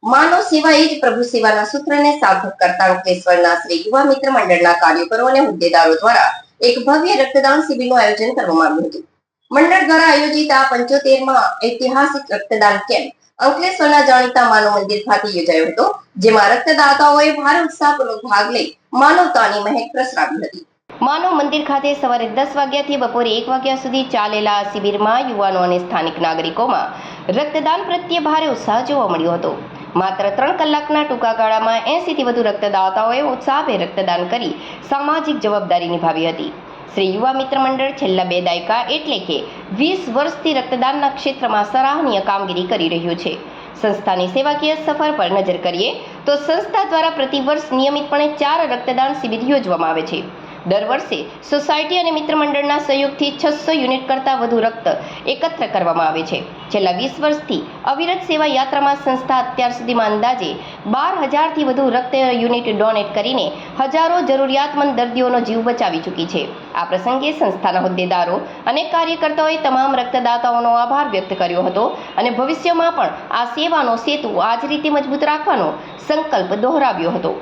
માનવ સેવા એ જ પ્રભુ સેવાના સૂત્રને સાર્થક કરતા અંકલેશ્વરના શ્રી યુવા મિત્ર મંડળના કાર્યકરો અને હોદ્દેદારો દ્વારા એક ભવ્ય રક્તદાન શિબિરનું આયોજન કરવામાં આવ્યું હતું. મંડળ દ્વારા આયોજિત આ 75માં ઐતિહાસિક રક્તદાન કેમ્પ અંકલેશ્વરના જાણીતા માનવ મંદિર ખાતે યોજાયો હતો, જેમાં રક્તદાતાઓએ ભારે ઉત્સાહપૂર્વક ભાગ લઈ માનવતાની મહેક પ્રસરાવી હતી. માનવ મંદિર ખાતે સવારે 10 વાગ્યાથી બપોરે 1 વાગ્યા સુધી ચાલેલા આ શિબિરમાં યુવાનો અને સ્થાનિક નાગરિકોમાં રક્તદાન પ્રત્યે ભારે ઉત્સાહ જોવા મળ્યો હતો. માત્ર 3 કલાકના ટૂંકા ગાળામાં 80 થી વધુ રક્તદાતાઓએ ઉત્સાહભેર રક્તદાન કરી સામાજિક જવાબદારી નિભાવી હતી. શ્રી યુવા મિત્ર મંડળ છેલ્લા 2 દાયકા એટલે કે 20 વર્ષથી રક્તદાનના ક્ષેત્રમાં સરાહનીય કામગીરી કરી રહ્યું છે. સંસ્થાની સેવાકીય સફર પર નજર કરીએ તો સંસ્થા દ્વારા પ્રતિવર્ષ નિયમિતપણે 4 રક્તદાન શિબિર યોજવામાં આવે છે. દર વર્ષે સોસાયટી અને મિત્ર મંડળના સહયોગથી 600 યુનિટ કરતાં વધુ રક્ત એકત્ર કરવામાં આવે છે. છેલ્લા 20 વર્ષથી અવિરત સેવા યાત્રામાં સંસ્થા અત્યાર સુધીમાં અંદાજે 12,000 થી વધુ રક્ત યુનિટ ડોનેટ કરીને હજારો જરૂરિયાતમંદ દર્દીઓનો જીવ બચાવી ચૂકી છે. આ પ્રસંગે સંસ્થાના હોદ્દેદારો અને કાર્યકર્તાઓએ તમામ રક્તદાતાઓનો આભાર વ્યક્ત કર્યો હતો અને ભવિષ્યમાં પણ આ સેવાનો સેતુ આ જ રીતે મજબૂત રાખવાનો સંકલ્પ દોહરાવ્યો હતો.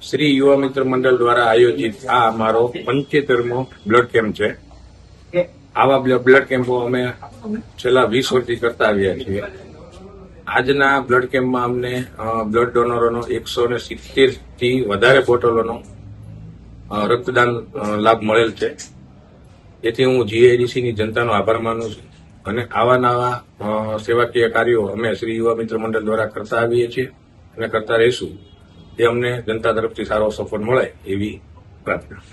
શ્રી યુવા મિત્ર મંડળ દ્વારા આયોજિત આ અમારો 75મો બ્લડ કેમ્પ છે. આવા બ્લડ કેમ્પો અમે છેલ્લા 20 વર્ષથી કરતા આવ્યા છીએ. આજના બ્લડ કેમ્પમાં અમને બ્લડ ડોનરોનો 170 થી વધારે બોટલોનો રક્તદાન લાભ મળેલ છે. તેથી હું જીઆઈડીસીની જનતાનો આભાર માનું છું અને આવા નવા સેવાકીય કાર્યો અમે શ્રી યુવા મિત્ર મંડળ દ્વારા કરતા આવીએ છીએ અને કરતા રહીશું. એ અમને જનતા તરફથી સારો સપોર્ટ મળે એવી પ્રાર્થના.